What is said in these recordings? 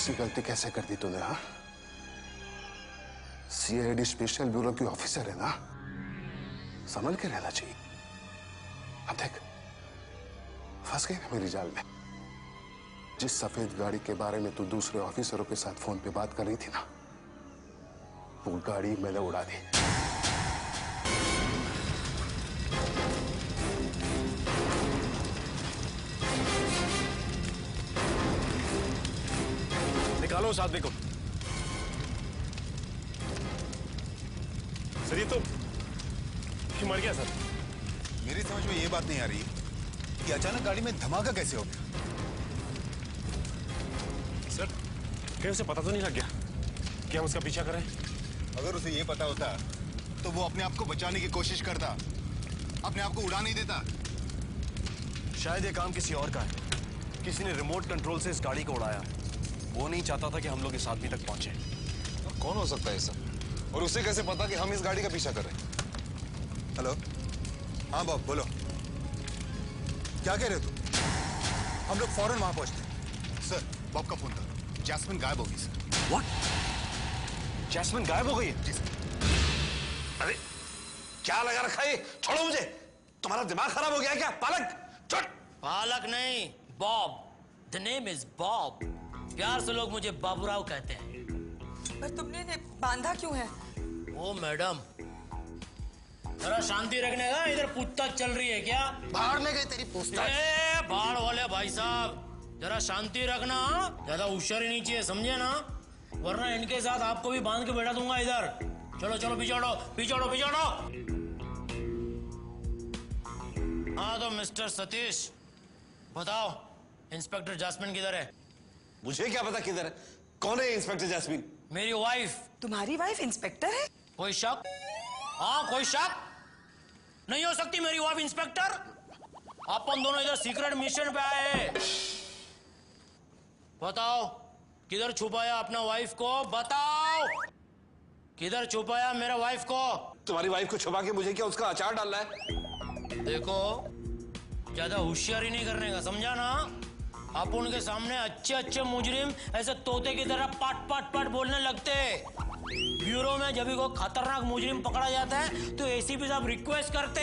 सी गलती कैसे कर दी तूने? हाँ, सीआईडी स्पेशल ब्यूरो की ऑफिसर है ना, संभल के रहना चाहिए। अब देख, फंस गई ना मेरी जाल में। जिस सफेद गाड़ी के बारे में तू दूसरे ऑफिसरों के साथ फोन पे बात कर रही थी ना, वो गाड़ी मैंने उड़ा दी। निकालो उस आदमी को। सर ये तो मर गया सर। मेरी समझ में ये बात नहीं आ रही कि अचानक गाड़ी में धमाका कैसे हो गया। सर कहीं उसे पता तो नहीं लग गया कि हम उसका पीछा करें? अगर उसे ये पता होता तो वो अपने आप को बचाने की कोशिश करता, अपने आप को उड़ा नहीं देता। शायद ये काम किसी और का है। किसी ने रिमोट कंट्रोल से इस गाड़ी को उड़ाया। वो नहीं चाहता था कि हम लोग इस आदमी तक पहुंचे। और कौन हो सकता है सर? और उसे कैसे पता कि हम इस गाड़ी का पीछा कर रहे हैं? हेलो, हाँ बॉब बोलो, क्या कह रहे हो तुम? हम लोग फौरन वहां पहुंचते हैं। सर बॉब का फोन करो, जैस्मिन गायब होगी सर। व्हाट? जैस्मिन गायब हो गई है? जी सर। अरे क्या लगा रखा है? छोड़ो मुझे। तुम्हारा दिमाग खराब हो गया है क्या? पालक छोड़। पालक नहीं, Bob. The name is Bob. प्यार से लोग मुझे बाबूराव कहते हैं। पर तुमने इन्हें बांधा क्यों है? ओ मैडम, जरा शांति रखने का। इधर पूछताछ चल रही है क्या? बाहर में गई तेरी पूछताछ। बाढ़ वाले भाई साहब, जरा शांति रखना। ज्यादा होशियारी नहीं चाहिए, समझे ना? वरना इनके साथ आपको भी बांध के बैठा दूंगा इधर। चलो चलो पिछाड़ो पिछाड़ो पिछाड़ो। हाँ तो मिस्टर सतीश बताओ, इंस्पेक्टर जैस्मिन किधर है? मुझे क्या पता किधर है? कौन है इंस्पेक्टर जैस्मिन? मेरी वाइफ। तुम्हारी वाइफ इंस्पेक्टर है? कोई शक? हाँ कोई शक? नहीं हो सकती मेरी वाइफ इंस्पेक्टर। अपन दोनों इधर सीक्रेट मिशन पे आए हैं। बताओ किधर छुपाया अपना वाइफ को? बताओ किधर छुपाया मेरा वाइफ को? तुम्हारी वाइफ को छुपा के मुझे क्या उसका अचार डालना है? देखो ज्यादा होशियारी नहीं करने का, समझा ना? आप उनके सामने अच्छे अच्छे मुजरिम ऐसे तोते की तरह पाट पाट पाट बोलने लगते। ब्यूरो में जब भी कोई खतरनाक मुजरिम पकड़ा जाता है तो एसीपी साहब रिक्वेस्ट करते,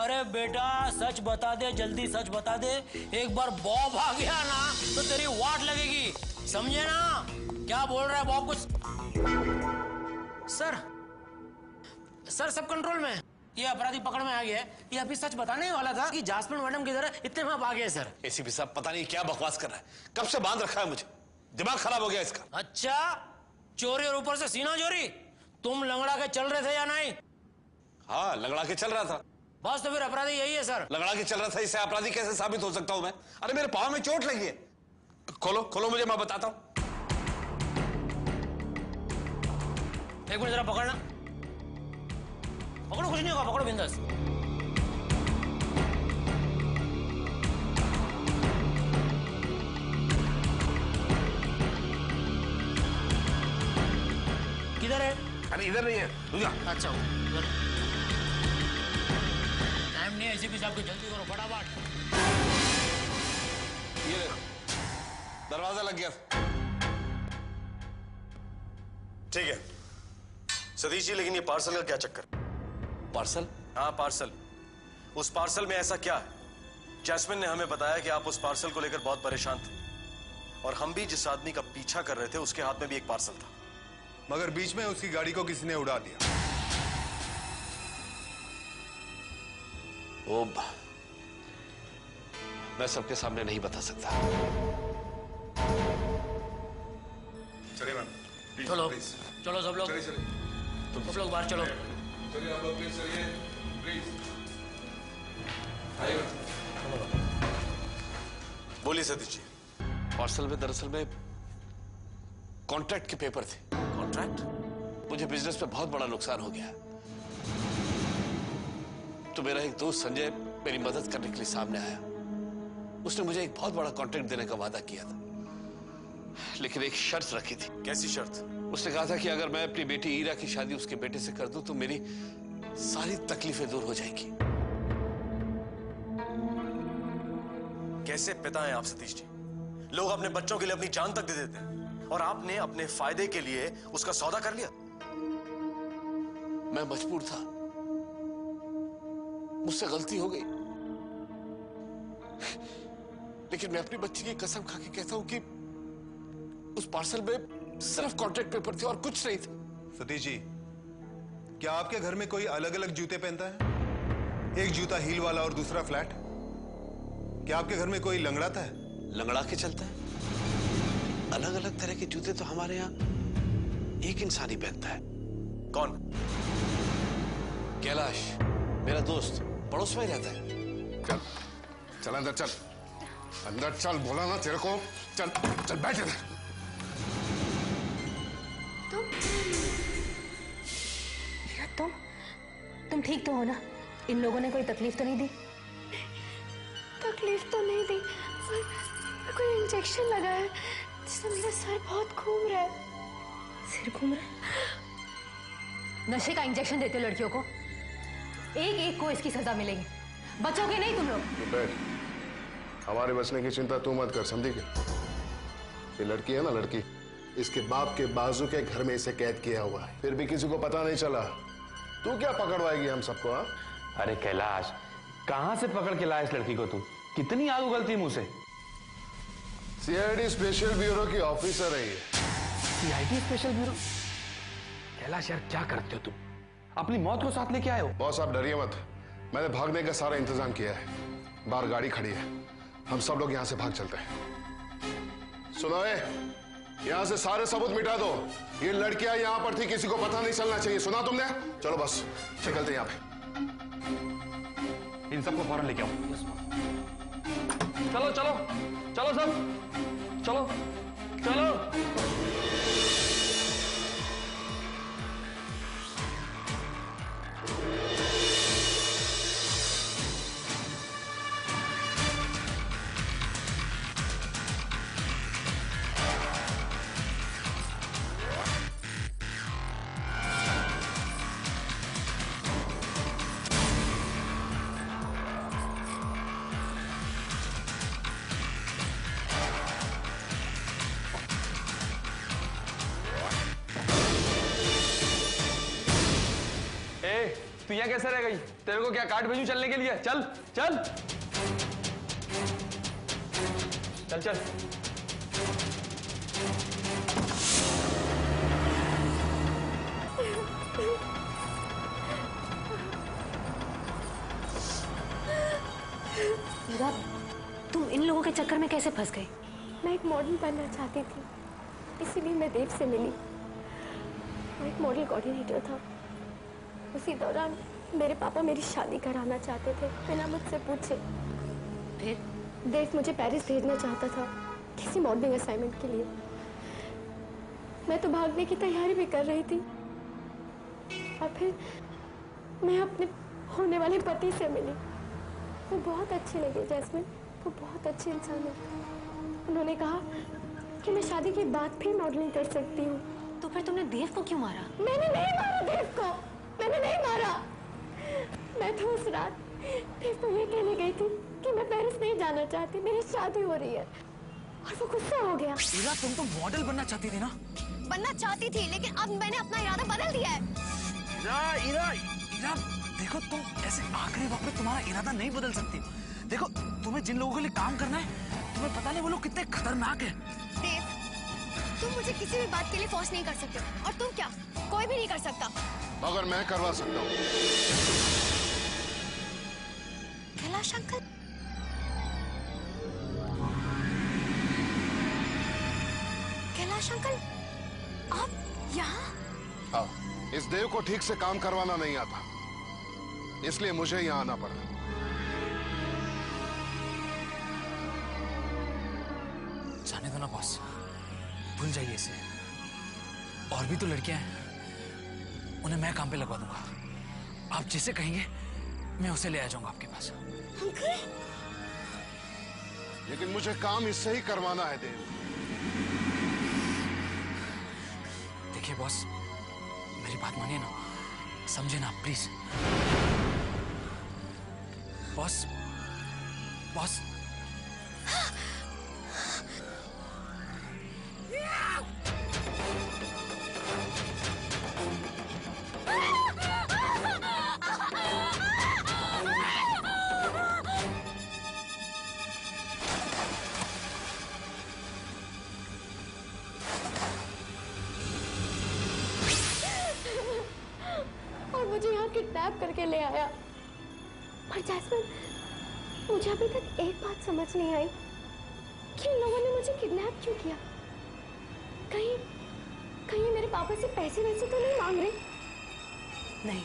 अरे बेटा सच बता दे, जल्दी सच बता दे। एक बार बॉब आ गया ना तो तेरी वाट लगेगी, समझे ना? क्या बोल रहा है बॉब? कुछ सर सब कंट्रोल में। ये अपराधी पकड़ में आ गया है। ये अभी सच बताने वाला था कि जैस्मिन मैडम किधर है, इतने में आप आ गए सर। एसीपी साहब पता नहीं क्या बकवास कर रहा है। कब से बांध रखा है मुझे, दिमाग खराब हो गया इसका। अच्छा, चोरी और ऊपर से सीना चोरी। तुम लंगड़ा के चल रहे थे या नहीं? हाँ लंगड़ा के चल रहा था। बस तो फिर अपराधी यही है सर। लंगड़ा के चल रहा था, इससे अपराधी कैसे साबित हो सकता हूं मैं? अरे मेरे पाँव में चोट लगी है। खोलो खोलो मुझे, मैं बताता हूं। एक मिनट जरा पकड़ना। पकड़ो, कुछ नहीं होगा, पकड़ो बिंदास। किधर है? अरे इधर नहीं है, तू जा। अच्छा टाइम नहीं है एसीपी साहब को, जल्दी करो फटाफट। ये ले, दरवाजा लग गया। ठीक है सतीश जी, लेकिन ये पार्सल का क्या चक्कर? पार्सल? हाँ पार्सल। उस पार्सल में ऐसा क्या है? जैस्मिन ने हमें बताया कि आप उस पार्सल को लेकर बहुत परेशान थे, और हम भी जिस आदमी का पीछा कर रहे थे उसके हाथ में भी एक पार्सल था। मगर बीच में उसकी गाड़ी को किसी ने उड़ा दिया। वो मैं सबके सामने नहीं बता सकता। चलिए मैम, चलो चलो सब लोग, तुम सब लोग बाहर चलो। चलिए आप लोग प्लीज, चलिए प्लीज आइए। बोलिए सतीश जी। पार्सल में दरअसल में कॉन्ट्रैक्ट के पेपर थे। कॉन्ट्रैक्ट? मुझे बिजनेस में बहुत बड़ा नुकसान हो गया, तो मेरा एक दोस्त संजय मेरी मदद करने के लिए सामने आया। उसने मुझे एक बहुत बड़ा कॉन्ट्रैक्ट देने का वादा किया था, लेकिन एक शर्त रखी थी। कैसी शर्त? उसने कहा था कि अगर मैं अपनी बेटी ईरा की शादी उसके बेटे से कर दूं तो मेरी सारी तकलीफें दूर हो जाएंगी। कैसे पिता हैं आप सतीश जी? लोग अपने बच्चों के लिए अपनी जान तक दे देते हैं। और आपने अपने फायदे के लिए उसका सौदा कर लिया। मैं मजबूर था, मुझसे गलती हो गई, लेकिन मैं अपनी बच्ची की कसम खा के कहता हूं कि उस पार्सल में सिर्फ कॉन्ट्रैक्ट पेपर थे और कुछ नहीं था। सतीश जी, क्या आपके घर में कोई अलग अलग जूते पहनता है? एक जूता हील वाला और दूसरा फ्लैट? क्या आपके घर में कोई लंगड़ाता है? लंगड़ा के चलता है? अलग अलग तरह के जूते तो हमारे यहाँ एक इंसान ही पहनता है। कौन? कैलाश, मेरा दोस्त, पड़ोस में ही रहता है। चल चल अंदर चल, अंदर चल, बोला ना तेरे को। चल चल बैठ इधर। तुम ठीक तो हो ना? इन लोगों ने कोई तकलीफ तो नहीं दी? तकलीफ तो नहीं दी, पर कोई इंजेक्शन लगा है जिससे मेरा सर बहुत घूम रहा है। सिर घूम रहा है? नशे का इंजेक्शन देते हो लड़कियों को? एक एक को इसकी सजा मिलेगी, बचोगे नहीं तुम लोग। बैठ, हमारे बचने की चिंता तू मत कर, समझी क्या? ये लड़की है ना, लड़की, इसके बाप के बाजू के घर में इसे कैद किया हुआ है, फिर भी किसी को पता नहीं चला। तू क्या पकड़वाएगी हम सबको? हाँ, अरे कैलाश, कहां से पकड़ के लाया इस लड़की को तू? कितनी आग उगलती मुंह से। सीआईडी स्पेशल ब्यूरो की ऑफिसर है ये। CID special bureau? कैलाश यार, क्या करते हो तुम? अपनी मौत को साथ लेके आए हो। बॉस आप डरिए मत, मैंने भागने का सारा इंतजाम किया है। बाहर गाड़ी खड़ी है, हम सब लोग यहां से भाग चलते हैं। सुनो, यहां से सारे सबूत मिटा दो। ये लड़कियां यहां पर थी, किसी को पता नहीं चलना चाहिए, सुना तुमने? चलो बस निकलते हैं यहां पे। इन सबको फौरन लेके आओ। चलो चलो चलो सब, चलो चलो। तू यहाँ कैसे रह गई? तेरे को क्या कार्ड भेजूं चलने के लिए? चल चल चल चल। हीरा, तुम इन लोगों के चक्कर में कैसे फंस गए? मैं एक मॉडल बनना चाहती थी, इसीलिए मैं देव से मिली। मैं एक मॉडल कोऑर्डिनेटर था। उसी दौरान मेरे पापा मेरी शादी कराना चाहते थे, बिना मुझसे पूछे। फिर देव मुझे पेरिस भेजना चाहता था किसी मॉडलिंग असाइनमेंट के लिए। मैं तो भागने की तैयारी भी कर रही थी, और फिर मैं अपने होने वाले पति से मिली। वो बहुत अच्छे लगे जैस्मिन, वो बहुत अच्छे इंसान है। उन्होंने कहा कि मैं शादी के बाद भी मॉडलिंग कर सकती हूँ। तो फिर तुमने देव को क्यों मारा? मैंने नहीं मारा देव को, मैंने नहीं मारा। मैं तो उस रात देव को ये कहने गई थी कि मैं पेरिस नहीं जाना चाहती, मेरी शादी हो रही है, और वो गुस्सा हो गया। हीरा, तुम तो मॉडल बनना चाहती थी ना? बनना चाहती थी, लेकिन अब मैंने अपना इरादा बदल दिया है। हीरा, देखो तुम ऐसे आखिरी वक्त में तुम्हारा इरादा नहीं बदल सकती। देखो, तुम्हें जिन लोगों के लिए काम करना है, तुम्हें पता नहीं वो लोग कितने खतरनाक हैं। देव, तुम मुझे किसी भी बात के लिए फोर्स नहीं कर सकते, और तुम क्या, कोई भी नहीं कर सकता। मगर मैं करवा सकता हूँ। कैलाश अंकल, कैलाश अंकल, आप यहाँ? हाँ, इस देव को ठीक से काम करवाना नहीं आता, इसलिए मुझे यहाँ आना पड़ा। जाने दो ना बॉस, भूल जाइए इसे। और भी तो लड़कियां हैं, उन्हें मैं काम पे लगवा दूंगा। आप जिसे कहेंगे मैं उसे ले आ जाऊंगा आपके पास। अंकल, लेकिन मुझे काम इससे ही करवाना है देव। देखिए बॉस, मेरी बात मानिए ना, समझे ना प्लीज। Boss, boss. के ले आया। पर जैस्मिन, मुझे अभी तक एक बात समझ नहीं आई कि इन लोगों ने मुझे किडनैप क्यों किया। कहीं मेरे पापा से पैसे वैसे तो नहीं मांग रहे? नहीं,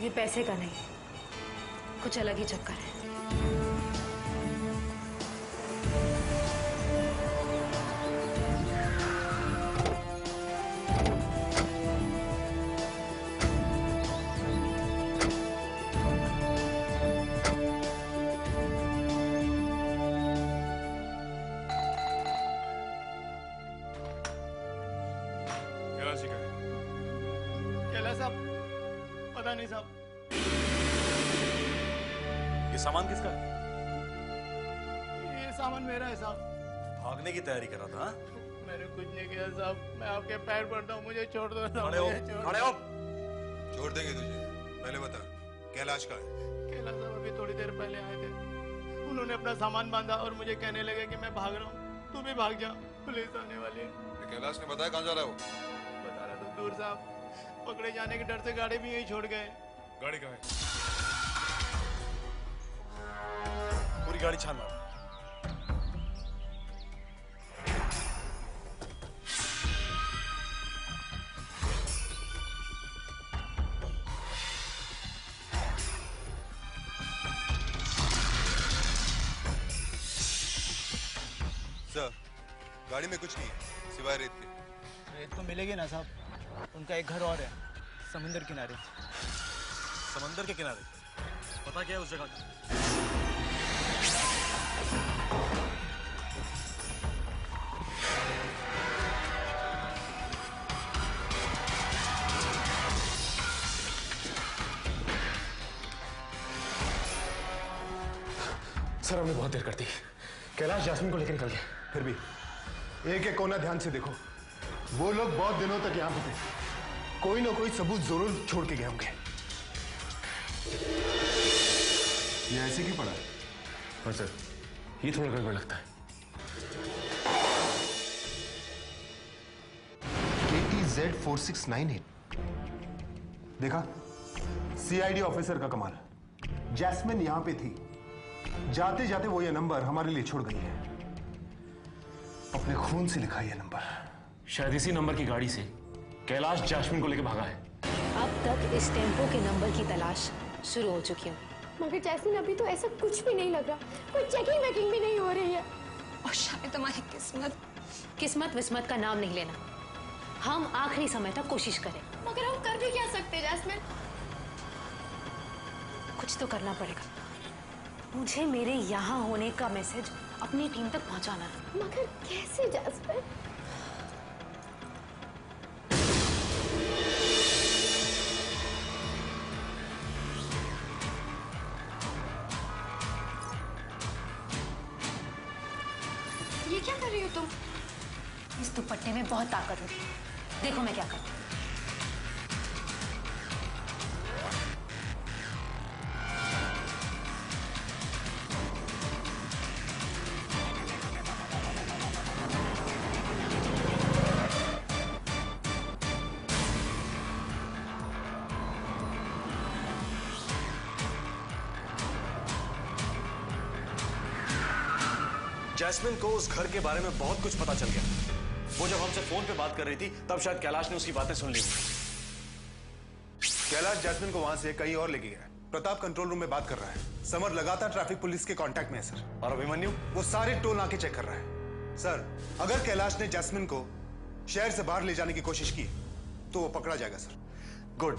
ये पैसे का नहीं, कुछ अलग ही चक्कर है। पता नहीं साहब। ये सामान किसका है? ये सामान मेरा है साहब। भागने की तैयारी कर रहा था? मैंने कुछ नहीं किया साहब, मैं आपके पैर पड़ता हूँ, मुझे छोड़ दो साहब। खड़े हो। छोड़ देंगे तुझे, पहले बता कैलाश का है? कैलाश साहब अभी थोड़ी देर पहले आए थे, उन्होंने अपना सामान बांधा और मुझे कहने लगे कि मैं भाग रहा हूँ, तू भी भाग जा, पुलिस आने वाली है। कैलाश ने बताया कहाँ जा रहा है वो? बता रहा था दूर साहब, पकड़े जाने के डर से गाड़ी भी यहीं छोड़ गए। गाड़ी कहाँ है? पूरी गाड़ी छान मारो। सर, गाड़ी में कुछ नहीं है सिवाय रेत के। रेत तो मिलेगी ना साहब, उनका एक घर और है समुंदर किनारे। समंदर के किनारे? पता क्या है उस जगह का? सर हमने बहुत देर कर दी। कैलाश जैस्मिन को लेकर निकल गया। फिर भी एक एक कोना ध्यान से देखो, वो लोग बहुत दिनों तक यहां पे थे, कोई ना कोई सबूत जरूर छोड़ के गए होंगे। ये ऐसे क्यों पड़ा है? हाँ सर, ये थोड़ा गड़बड़ लगता है। KTZ 4698 देखा? CID ऑफिसर का कमाल। जैस्मिन यहां पे थी, जाते जाते वो ये नंबर हमारे लिए छोड़ गई है। अपने खून से लिखा ये नंबर। शायद इसी नंबर की गाड़ी से कैलाश जैस्मिन को लेकर भागा है। अब तक इस टेम्पो के नंबर की तलाश शुरू हो चुकी होगी। मगर जैस्मिन अभी तो ऐसा कुछ भी नहीं लग रहा, कोई चेकिंग वेकिंग भी नहीं हो रही है। और शायद तुम्हारी किस्मत विस्मत का नाम नहीं लेना, हम आखिरी समय तक कोशिश करें। मगर हम कर भी क्या सकते हैं जैस्मिन? कुछ तो करना पड़ेगा। मुझे मेरे यहाँ होने का मैसेज अपनी टीम तक पहुँचाना है। मगर कैसे जैस्मिन? ये क्या कर रही हो तुम? इस दुपट्टे में बहुत ताकत होती है, देखो मैं क्या करती हूँ। जैस्मिन को उस घर के बारे में बहुत कुछ पता चल गया। वो जब हमसे फोन पे बात कर रही थी तब शायद कैलाश ने उसकी बातें सुन ली। कैलाश जैस्मिन को वहां से कहीं और लेके गया। प्रताप कंट्रोल रूम में बात कर रहा है। समर लगातार ट्रैफिक पुलिस के कांटेक्ट में है सर। और अभिमन्यु? वो सारे टोल नाके चेक कर रहा है सर। अगर कैलाश ने जैस्मिन को शहर से बाहर ले जाने की कोशिश की तो वो पकड़ा जाएगा सर। गुड।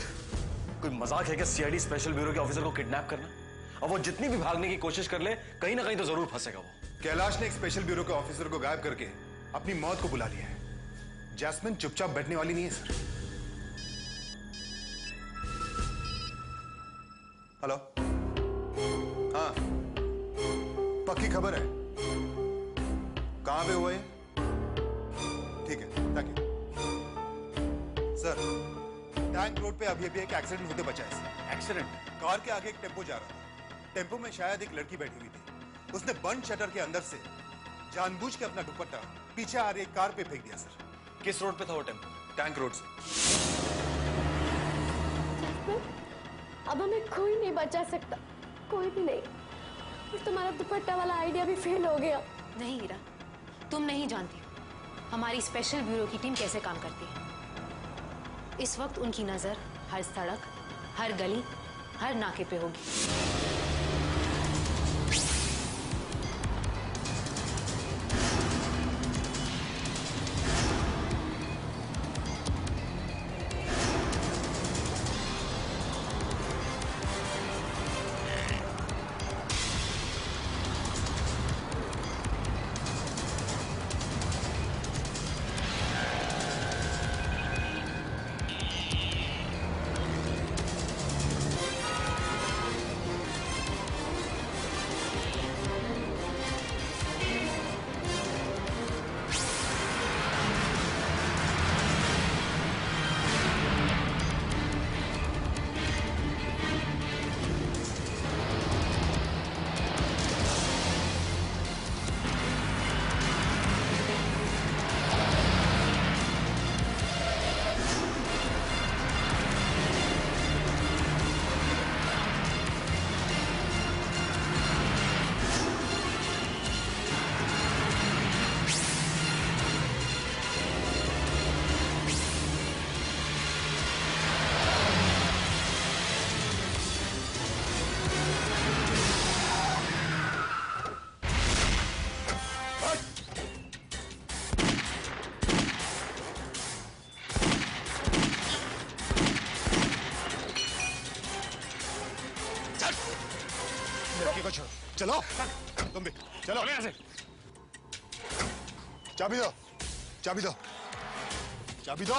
कोई मजाक है क्या CID स्पेशल ब्यूरो के ऑफिसर को किडनैप करना? और वो जितनी भी भागने की कोशिश कर ले, कहीं ना कहीं तो जरूर फंसेगा वो। कैलाश ने एक स्पेशल ब्यूरो के ऑफिसर को गायब करके अपनी मौत को बुला लिया है। जैस्मिन चुपचाप बैठने वाली नहीं है सर। हेलो, हाँ, पक्की खबर है? कहां पे हुआ है? ठीक है, thank you sir. Tank road पे अभी एक एक्सीडेंट होते बचा है सर। एक्सीडेंट? कार के आगे एक टेम्पो जा रहा था। टेम्पो में शायद एक लड़की बैठी हुई थी। उसने बंद शटर के अंदर से जानबूझ के अपना दुपट्टा पीछे आ रही एक कार पे फेंक दिया सर। किस रोड पे था वो टेम्पो? टैंक रोड से। अब हमें कोई नहीं बचा सकता, कोई भी नहीं। और तुम्हारा दुपट्टा वाला आइडिया भी फेल हो गया। नहीं हीरा, तुम नहीं जानती हमारी स्पेशल ब्यूरो की टीम कैसे काम करती है। इस वक्त उनकी नजर हर सड़क, हर गली, हर नाके पे होगी। चलो तुम भी चलो यहाँ से। चाबी दो, चाबी दो, चाबी दो।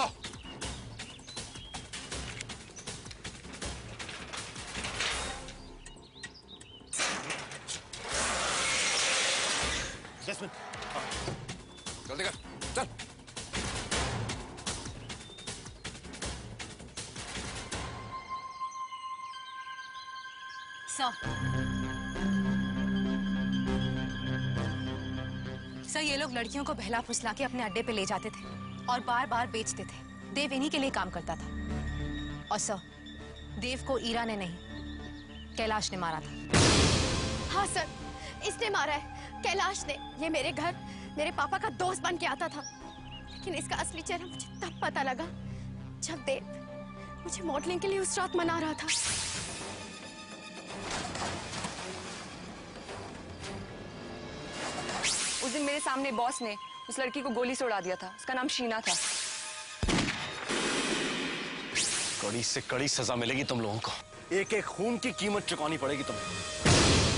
जैस्मिन जल्दी कर, चल। सर, ये लोग लड़कियों को बहला फुसला के अपने अड्डे पे ले जाते थे और बार बार बेचते थे। देव इन्हीं के लिए काम करता था। और सर, देव को ईरा ने नहीं, कैलाश ने मारा था। हाँ सर, इसने मारा है, कैलाश ने। ये मेरे घर मेरे पापा का दोस्त बन के आता था, लेकिन इसका असली चेहरा मुझे तब पता लगा जब देव मुझे मॉडलिंग के लिए उस रात मना रहा था। उस दिन मेरे सामने बॉस ने उस लड़की को गोली से उड़ा दिया था। उसका नाम शीना था। कड़ी से कड़ी सजा मिलेगी तुम लोगों को। एक एक खून की कीमत चुकानी पड़ेगी तुम्हें।